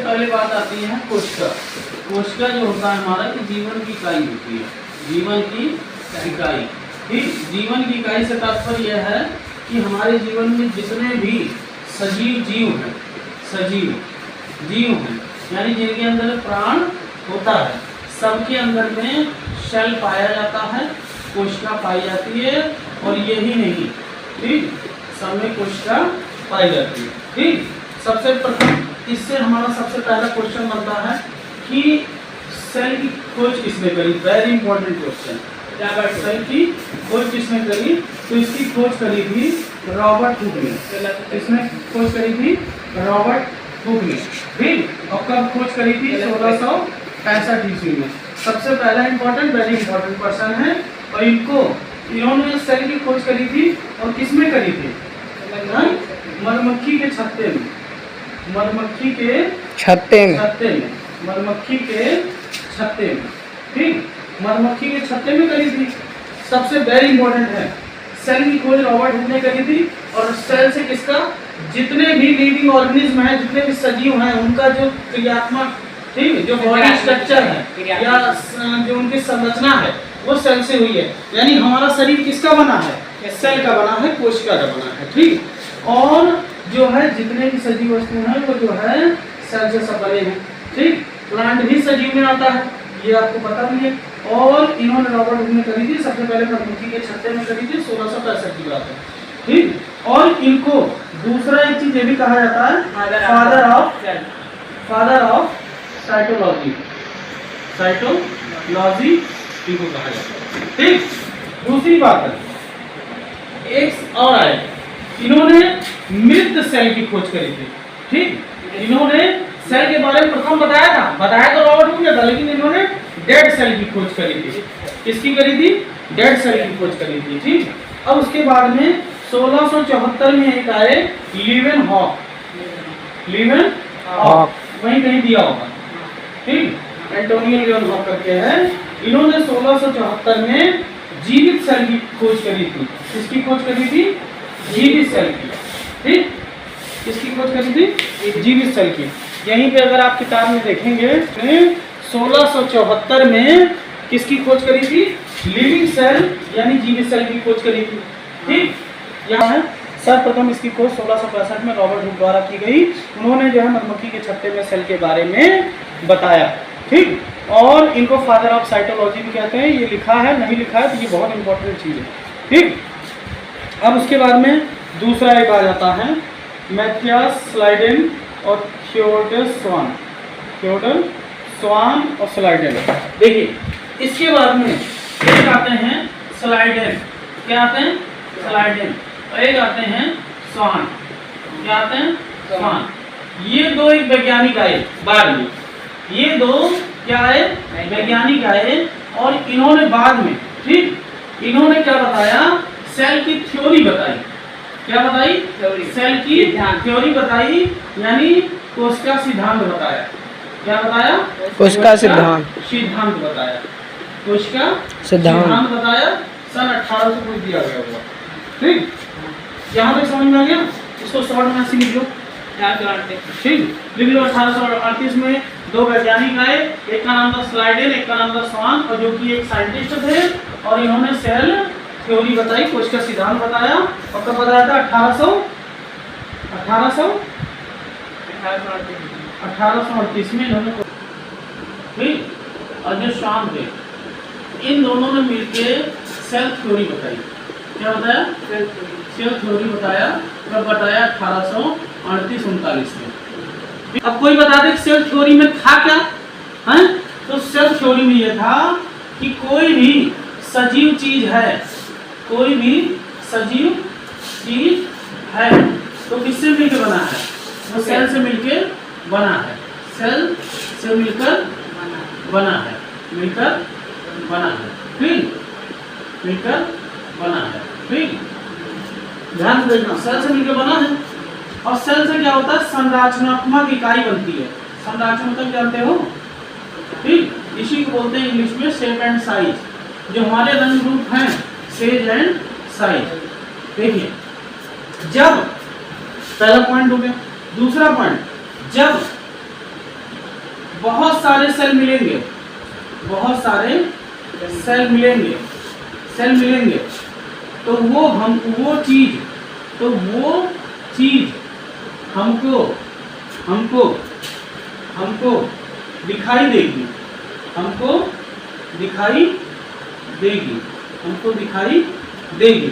पहले बात आती है कोशिका। कोशिका जो होता है हमारा कि जीवन की इकाई होती है, जीवन की इकाई। ठीक, जीवन की इकाई से तात्पर्य यह है कि हमारे जीवन में जितने भी सजीव जीव हैं, सजीव जीव हैं यानी जिनके अंदर प्राण होता है, सबके अंदर में सेल पाया जाता है, कोशिका पाई जाती है। और यही नहीं, ठीक, सब में कोशिका पाई जाती है। ठीक, सबसे प्रथम इससे हमारा सबसे पहला क्वेश्चन बनता है कि सेल की खोज किसने करी। वेरी इंपॉर्टेंट क्वेश्चन, क्या बात, सेल की खोज किसने करी? तो इसकी खोज करी थी रॉबर्ट हुक ने। इसने खोज करी थी रॉबर्ट हुक ने। ठीक, और कब खोज करी थी? 1665 ईस्वी में। सबसे पहला इंपॉर्टेंट, वेरी इंपॉर्टेंट पर्सन है। और इन्होंने सेल की खोज करी थी और किसमें करी थी? मधुमक्खी के छत्ते में, मधुमक्खी के छत्ते में, मधुमक्खी के छत्ते में। ठीक, मधुमक्खी के छत्ते में करी थी। सबसे वेरी इंपॉर्टेंट है, सेल की खोज रॉबर्ट हुक ने करी थी। और सेल से किसका, जितने भी लिविंग ऑर्गेनिज्म हैं, जितने भी सजीव हैं, उनका जो क्रियात्मक, ठीक, जो बॉडी स्ट्रक्चर है या जो उनकी संरचना है वो सेल से हुई है। यानी हमारा शरीर किसका बना है? सेल का बना है, कोशिका का बना है। ठीक, और जो है जितने भी सजीव वस्तु हैं वो जो है सेल से सब बने हैं। ठीक, प्लांट भी सजीव में आता है, ये आपको पता भी है। और इन्होंने रॉबर्ट हुक ने करी थी, सबसे पहले मधुमक्खी के छत्ते में करी थी, 1665 की बात है। ठीक, और इनको दूसरा एक चीज ये भी कहा जाता है फादर ऑफ साइटोलॉजी, साइटोलॉजी इनको कहा जाता है। ठीक, दूसरी बात है, एक और आए, इन्होंने मृत सेल की खोज करी थी। ठीक, इन्होंने सेल के बारे में प्रथम बताया तो रॉबर्ट हुक ने था, लेकिन इन्होंने डेड सेल की खोज करी थी। किसकी करी थी? डेड सेल की खोज करी थी। ठीक, अब उसके बाद में 1674 में एक आए लीवेनहॉक, वहीं कहीं दिया होगा। ठीक, एंटोनियो लीवेनहॉक करके है। इन्होंने 1674 में जीवित सेल की खोज करी थी। किसकी खोज करी थी? जीवित सेल की। ठीक, किसकी खोज करी थी? जीवित सेल की। यहीं पे अगर आप किताब में देखेंगे 1674 में किसकी खोज करी थी? लिविंग सेल यानी जीवित सेल की खोज करी थी। ठीक, यहाँ है सर्वप्रथम इसकी खोज 1665 में रॉबर्ट हुक द्वारा की गई। उन्होंने जो है मधुमक्खी के छत्ते में सेल के बारे में बताया। ठीक, और इनको फादर ऑफ साइटोलॉजी भी कहते हैं। ये लिखा है, नहीं लिखा है तो ये बहुत इंपॉर्टेंट चीज़ है। ठीक, अब उसके बाद में दूसरा एक आ जाता है मैथियास स्लाइडेन और थियोडर स्वान और स्लाइडेन। देखिए, इसके बाद में एक आते हैं स्लाइडेन, क्या आते हैं? स्लाइडेन। और एक आते हैं स्वान, क्या आते हैं? स्वान। ये दो एक वैज्ञानिक आए बाद में, ये दो क्या आए? वैज्ञानिक आए। और इन्होंने बाद में, ठीक, इन्होंने क्या बताया? सेल की थ्योरी बताई। क्या बताई? सेल की थ्योरी बताई, यानी कोशिका सिद्धांत बताया। क्या बताया? कोशिका सिद्धांत बताया। कोशिका सिद्धांत बताया। सन 1800 को दिया गया हुआ। ठीक, यहाँ तक समझ में आ गया? इसको शॉर्ट में ऐसे लिख लो। ठीक, लिख लो। 1838 में दो वैज्ञानिक आए, एक का नाम था स्लाइडेन, एक का नाम था स्वान, और जो कि एक साइंटिस्ट थे। और इन्होंने सेल थ्योरी बताई, कोशिका सिद्धांत बताया। और कब बताया था? 1838 में इन्होंने। ठीक, और जो स्वान थे, इन दोनों ने मिलकर सेल थ्योरी बताई। क्या बताया? सेल थ्योरी बताया। कब बताया? 1838-39 में। अब कोई बता दे सेल थ्योरी में था क्या है? तो सेल थ्योरी में यह था कि कोई भी सजीव चीज है, कोई भी सजीव चीज है तो किससे मिलकर बना है? वो सेल से मिलकर बना है। सेल से मिलकर बना है, मिलकर बना है। ठीक, मिलकर बना है। ठीक, ध्यान से देखना, सेल से मिलकर बना है। और सेल से क्या होता है? संरचनात्मक इकाई बनती है। संरचनात्मक जानते हो? ठीक, इसी को बोलते हैं इंग्लिश में शेप एंड साइज। जो हमारे रंग रूप हैं, शेप एंड साइज। देखिए, जब पहला पॉइंट हो गया। दूसरा पॉइंट, जब बहुत सारे सेल मिलेंगे, बहुत सारे सेल मिलेंगे, सेल मिलेंगे, तो वो चीज हमको दिखाई देगी, हमको दिखाई देगी।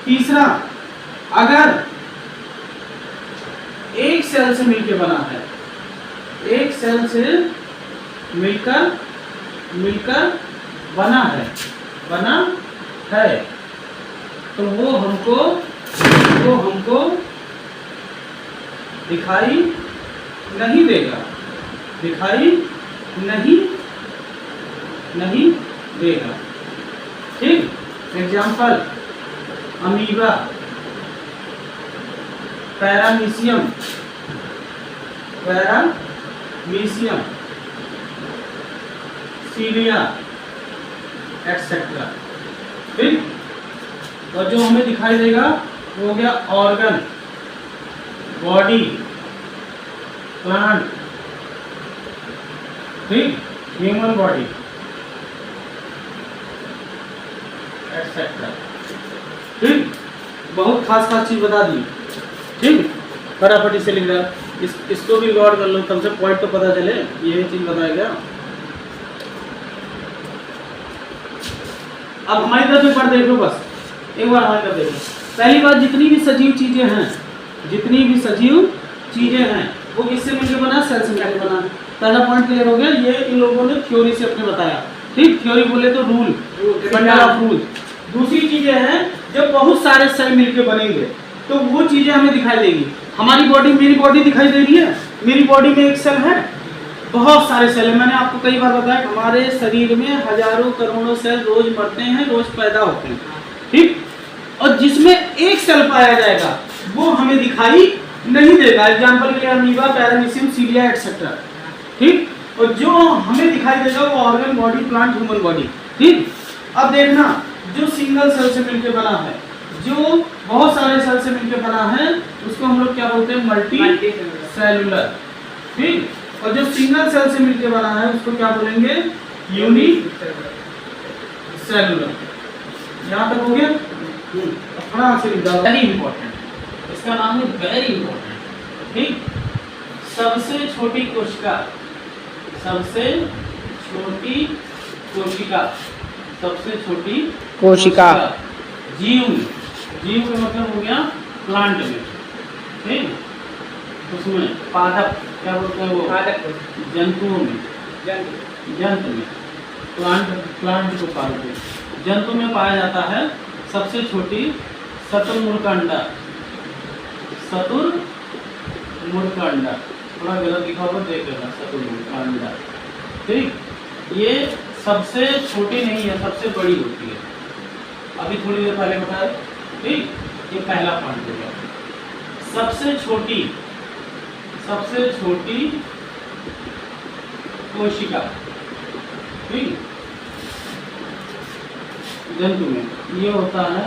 तीसरा, अगर एक सेल से मिलकर बना है, एक सेल से मिलकर बना है, तो वो हमको दिखाई नहीं देगा, दिखाई नहीं देगा। ठीक, एग्जाम्पल, अमीबा, पैरामीशियम, सीलिया एक्सेट्रा। ठीक, और जो हमें दिखाई देगा वो हो गया ऑर्गन, बॉडी, प्लांट, ठीक, ह्यूमन बॉडी एक्सेट्रा। ठीक, बहुत खास चीज बता दी। ठीक, फटाफट से लिख रहा, इसको भी गौर कर लो, कम से पॉइंट तो पता चले, यही चीज बताया गया। अब हमारी तरफ एक बार देख लो, बस एक बार हमारी तरफ देखो। पहली बात, जितनी भी सजीव चीजें हैं वो किससे मिलकर बना? सेल से मिलकर बना। पहला पॉइंट क्लियर हो गया। ये इन लोगों ने थ्योरी से अपने बताया। ठीक, थ्योरी बोले तो रूल, बंडल ऑफ रूल। दूसरी चीजें हैं जब बहुत सारे सेल मिलकर बनेंगे तो वो चीजें हमें दिखाई देगी। हमारी बॉडी, मेरी बॉडी दिखाई दे रही है, मेरी बॉडी में एक सेल है, बहुत सारे सेल है। मैंने आपको कई बार बताया, हमारे शरीर में हजारों करोड़ों सेल रोज मरते हैं, रोज पैदा होते हैं। ठीक, और जिसमें एक सेल पाया जाएगा वो हमें दिखाई नहीं देगा। एग्जाम्पल के लिए अमीबा, पैरामीशियम, सीलिया एक्सेट्रा। ठीक, और जो हमें दिखाई देगा वो organ, body, plant, human body. ठीक, अब देखना, जो सिंगल सेल से मिलकर बना है, जो बहुत सारे सेल से मिलकर बना है, उसको हम लोग क्या बोलते हैं? Multi cellular. ठीक, और जो सिंगल सेल से मिलकर बना है उसको क्या बोलेंगे? Unicellular. यहाँ तक हो गया? थोड़ा से वेरी इंपॉर्टेंट, इसका नाम है वेरी इंपॉर्टेंट। ठीक, सबसे छोटी कोशिका, सबसे छोटी कोशिका जीव में, जीव में मतलब हो गया प्लांट में। ठीक, उसमें पादप क्या बोलते हैं? वो जंतुओं में, जंतु में, प्लांट को पालते, जंतु में पाया जाता है सबसे छोटी शतुरमुर्ग अंडा। थोड़ा गलत लिखा होगा, देख लेना, शतुरमुर्ग अंडा। ठीक, ये सबसे छोटी नहीं है, सबसे बड़ी होती है। अभी थोड़ी देर पहले बताया। ठीक, ये पहला पॉइंट हो गया। सबसे छोटी कोशिका, ठीक, जंतु में ये होता है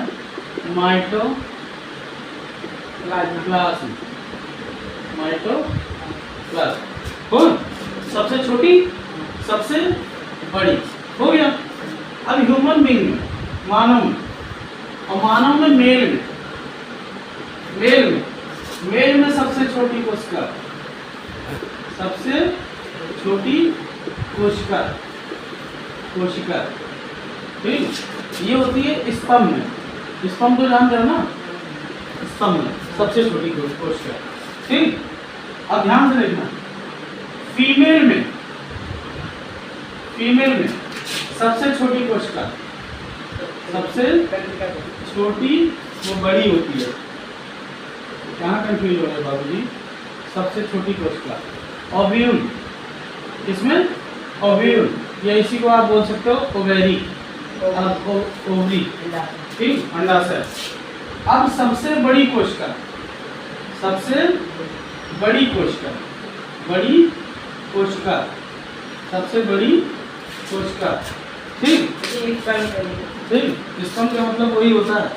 माइटोप्लाज्म। हो, सबसे छोटी, सबसे बड़ी हो गया। अब ह्यूमन बीइंग में, मानव में, और मानव में मेल में सबसे छोटी कोशिका, सबसे छोटी कोशिका, ठीक, ये होती है स्पर्म में। स्पर्म तो जानते हो ना? स्पर्म में सबसे छोटी कोशिका। ठीक, अब ध्यान से देखना, फीमेल में सबसे छोटी कोशिका, सबसे छोटी वो बड़ी होती है। कहाँ कंफ्यूज हो रहे हैं बाबूजी? सबसे छोटी कोशिका ओव्यूल, इसमें ओव्यूल, या इसी को आप बोल सकते हो ओवेरी, ओवरी। ठीक, अंडाशय। अब सबसे बड़ी कोशिका, सबसे बड़ी कोशिका, सबसे बड़ी कोशिका। ठीक, ठीक, स्पर्म का मतलब वही होता है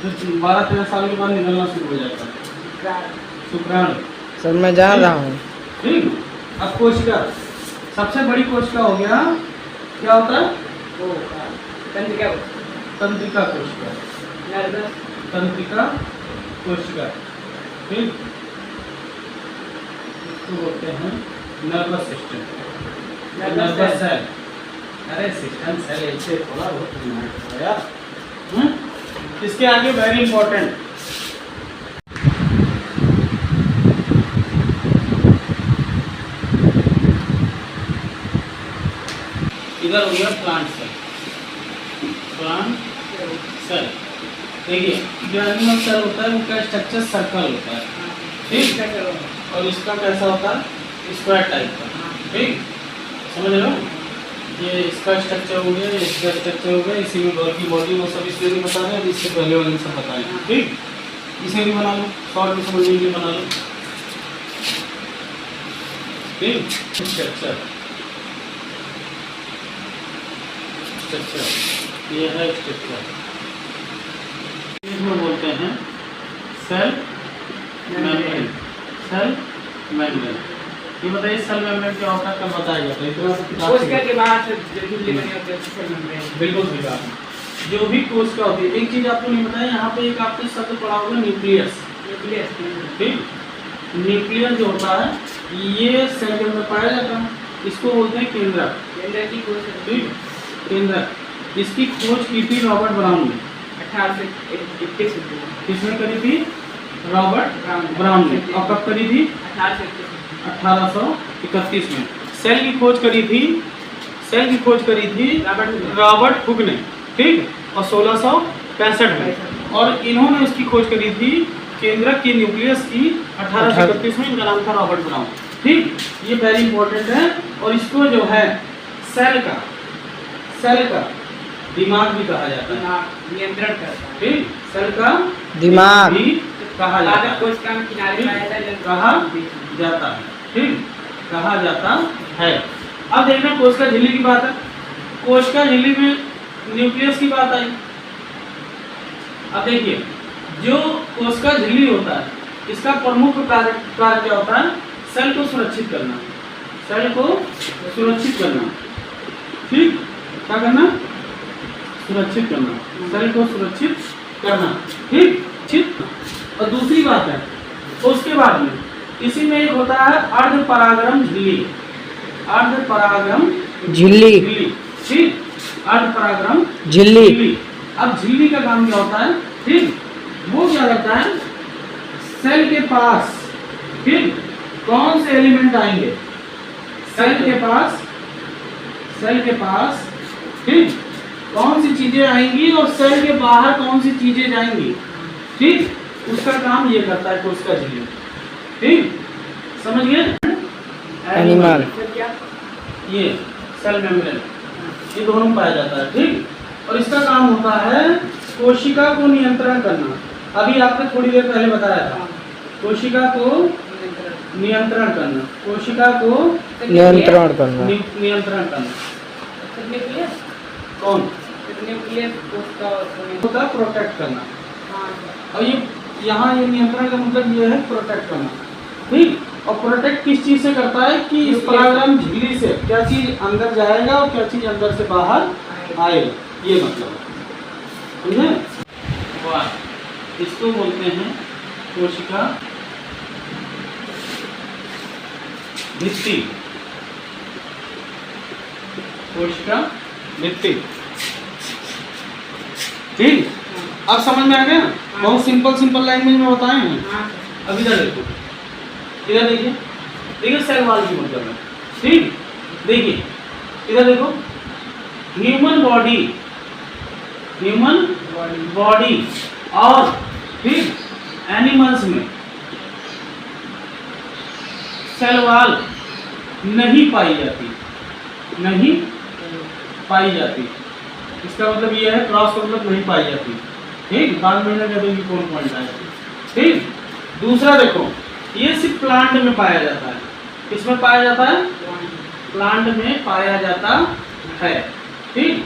जो 12-13 साल के बाद निकलना शुरू हो जाता है, शुक्राणु। सर मैं जान रहा हूँ। ठीक, अब कोशिका सबसे बड़ी कोशिका हो गया, क्या होता है? वो तंत्रिका तंत्रिका कोशिका, नर्वस तंत्रिका कोशिका, ठीक, इसको बोलते हैं नर्वस सिस्टम, नर्वस सेल। अरे सिस्टम सेल ऐसे थोड़ा बहुत दिमाग है यार। इसके आगे वेरी इंपॉर्टेंट, इधर हो गया प्लांट सेल, प्लांट सेल। देखिए जो एनिमल सेल होता है उनका स्ट्रक्चर सर्कल होता है, ठीक, और इसका कैसा होता है? स्क्वायर टाइप का, ठीक, समझ रहे हो? ये इसका स्ट्रक्चर हो गया, इसका स्ट्रक्चर हो गया, इसी में बॉडी बॉडी वो सब इसलिए नहीं बता रहे हैं, इससे पहले वाले सब बताएं, ठीक। इसे भी बना लो, शॉर्ट में समझने के लिए बना लो, ठीक। स्ट्रक्चर, स्ट्रक्चर ये है स्ट्रक्चर, इसमें बोलते हैं सेल मेम्ब्रेन, सेल मेम्ब्रेन। ये बताइए सेल मेम्ब्रेन क्या होता है, कब बताया जाता है? इतना कोशिका के बाहर से जो झिल्ली बनी होती है सेल मेम्ब्रेन। बिल्कुल सही बात है। जो भी कोशिका होती है, एक चीज आपको नहीं बताया, यहाँ पे एक आपने शब्द पढ़ा होगा न्यूक्लियस, न्यूक्लियस, ठीक। न्यूक्लियस जो होता है ये सेल के अंदर पाया जाता है, इसको बोलते हैं केंद्रक, केंद्र की कोशिका, ठीक, केंद्रक। इसकी खोज की थी रॉबर्ट ब्राउन ने, 1821 में। किसने करी थी? रॉबर्ट ब्राउन ने। और कब करी थी? 1831 में। सेल की खोज करी थी, सेल की खोज करी थी रॉबर्ट हुक ने, ठीक, और 1665 में। और इन्होंने इसकी खोज करी थी केंद्रक की, न्यूक्लियस की, 1831 में। इनका नाम था रॉबर्ट ब्राउन, ठीक। ये वेरी इंपॉर्टेंट है। और इसको जो है सेल का दिमाग भी कहा जाता है, नियंत्रण करता है, ठीक, सेल का दिमाग भी कहा जाता है, कोशिका में किनारे पाया जाता है, कहा जाता है, ठीक, कहा जाता है। अब देखना कोशिका झिल्ली की बात है, कोशिका झिल्ली में न्यूक्लियस की बात आई। अब देखिए जो कोशिका झिल्ली होता है इसका प्रमुख कार्य क्या होता है? सेल को सुरक्षित करना, सेल को सुरक्षित करना, ठीक, क्या करना? सुरक्षित करना, सेल को सुरक्षित करना, ठीक, ठीक। और दूसरी बात है उसके बाद में इसी में एक होता है अर्धपरागरम झिल्ली, अर्धपरागरम झिल्ली, ठीक, अर्धपरागरम झिल्ली। अब झिल्ली का काम क्या होता है? ठीक, वो क्या करता है? सेल के पास, ठीक, कौन से एलिमेंट आएंगे? सेल के पास, ठीक, कौन सी चीजें आएंगी और सेल के बाहर कौन सी चीजें जाएंगी, ठीक, उसका काम ये करता है कोशिका झिल्ली, ठीक, समझ गए? एनिमल, ये सेल मेम्ब्रेन, ये दोनों में पाया जाता है, ठीक। और इसका काम होता है कोशिका को नियंत्रण करना। अभी आपने थोड़ी देर पहले बताया था, कोशिका को नियंत्रण करना, कोशिका को नियंत्रण करना, नियंत्रण करना। कौन होता है? प्रोटेक्ट करना। और ये यहाँ ये नियंत्रण का मतलब ये है प्रोटेक्ट करना, ठीक। और प्रोटेक्ट किस चीज से करता है कि इस परागरम झिल्ली से क्या चीज अंदर जाएगा और क्या चीज अंदर से बाहर आएगा, ये मतलब समझे? इसको बोलते हैं कोशिका भित्ति, कोशिका भित्ति, ठीक। अब समझ में आ गया? बहुत सिंपल लैंग्वेज में बताए हैं। अब इधर देखो, इधर देखिए सेल वॉल की मतलब है, ठीक। देखिए इधर देखो, ह्यूमन बॉडी और ठीक एनिमल्स में सेल वॉल नहीं पाई जाती, इसका मतलब ये है, क्रॉस का मतलब नहीं पाई जाती, ठीक। बाद में देखोगे कौन पॉइंट आएगा, ठीक। दूसरा देखो, ये सिर्फ प्लांट में पाया जाता है। किसमें पाया जाता है? प्लांट में पाया जाता है, ठीक।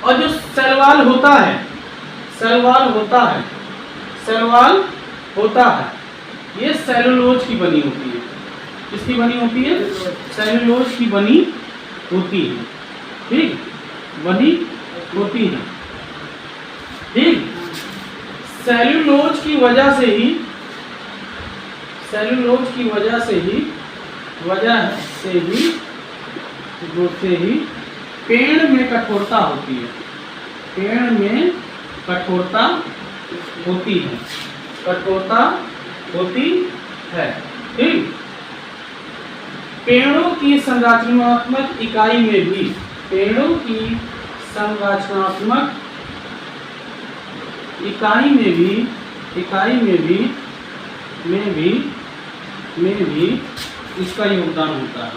और जो सेल वॉल होता है, ये सेलुलोज की बनी होती है, किसकी बनी होती है? सेल्यूलोज की बनी होती है। ठीक, बनी होती है। ठीक, सेल्यूलोज की वजह से ही पेड़ में कठोरता होती है। पेड़ में कठोरता होती है। कठोरता होती है। ठीक, पेड़ों की संरचनात्मक इकाई में भी, पेड़ों की संरचनात्मक इकाई में भी इसका योगदान होता है।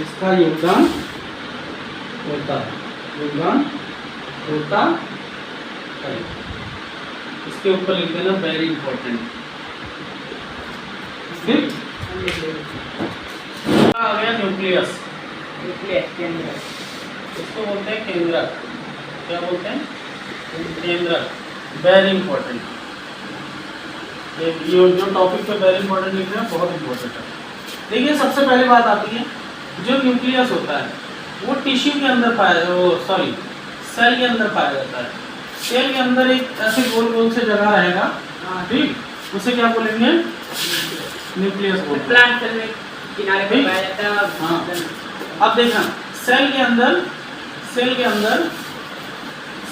इसका योगदान होता है। इसके ऊपर लिख देना वेरी इंपॉर्टेंट। ठीक, आ गया न्यूक्लियस। न्यूक्लियस केंद्र। इसको बोलते हैं केंद्रक। क्या बोलते हैं? केंद्रक। Very important. ये जो टॉपिक पे वेरी इंपॉर्टेंट लिख रहे हैं बहुत इंपॉर्टेंट है। देखिए सबसे पहले बात आती है, जो न्यूक्लियस होता है वो टिश्यू के अंदर सेल के अंदर पाया जाता है। सेल के अंदर एक ऐसे गोल गोल से जगह रहेगा। ठीक, उसे क्या बोलेंगे? न्यूक्लियस बोलते हैं। प्लांट सेल में किनारे पे पाया जाता है। हाँ, अब देखना सेल के अंदर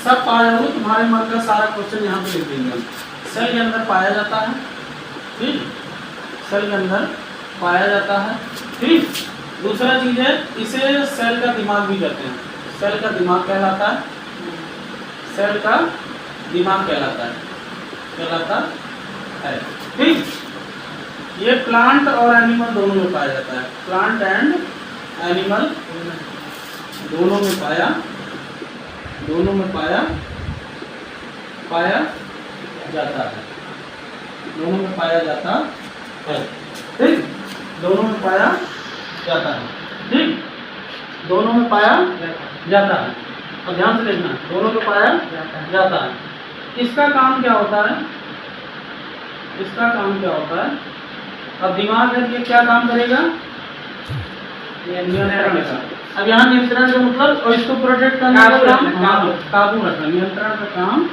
सब पाया हो। तुम्हारे मन का सारा क्वेश्चन यहाँ पे लिख देंगे। सेल के अंदर पाया जाता है। ठीक, सेल के अंदर पाया जाता है। ठीक, दूसरा चीज है, इसे सेल का दिमाग भी कहते हैं। सेल का दिमाग कहलाता है। सेल का दिमाग कहलाता है। ठीक, ये प्लांट और एनिमल दोनों में पाया जाता है। प्लांट एंड एनिमल दोनों में पाया जाता है। दोनों में पाया जाता है। ठीक, दोनों में पाया जाता है। ठीक, दोनों में पाया जाता है। और ध्यान से देखना, दोनों में पाया जाता है। इसका काम क्या होता है? अब दिमाग है, ये क्या काम करेगा? नियंत्रण का। अब यहाँ नियंत्रण का मतलब, और इसको प्रोटेक्ट करने का काम, काबू रखना, नियंत्रण का काम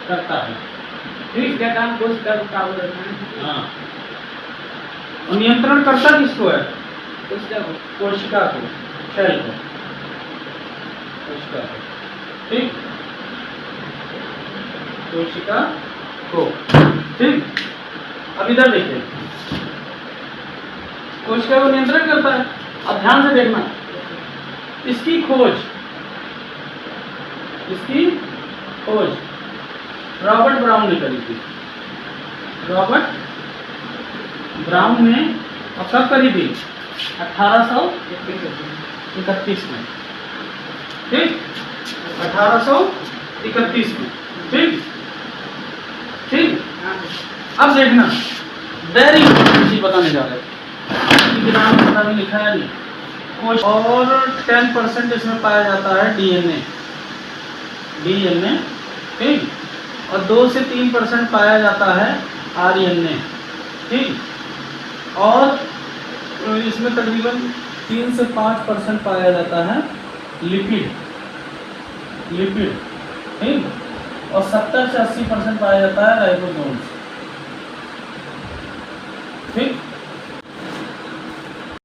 करता है। ठीक, इसका काम कोशिका को काबू रखना है। हाँ, और नियंत्रण करता किसको है? कोशिका को, सेल को, कोशिका को। ठीक, कोशिका को। ठीक, अब इधर देखिए, कोशिका को नियंत्रण करता है। अब ध्यान से देखना, इसकी खोज रॉबर्ट ब्राउन ने करी थी। रॉबर्ट ब्राउन ने अब कब करी थी? 1831 में। ठीक, 1831 में। ठीक, अब देखना, वेरी इंपॉर्टेंट चीज बताने जा रहे हैं। नाम लिखा है नहीं। और 10% इसमें पाया जाता है डीएनए। ठीक, और 2 से 3% पाया जाता है आरएनए। ठीक, और इसमें तकरीबन 3 से 5% पाया जाता है लिपिड। ठीक, और 70 से 80% पाया जाता है राइबोसोम्स।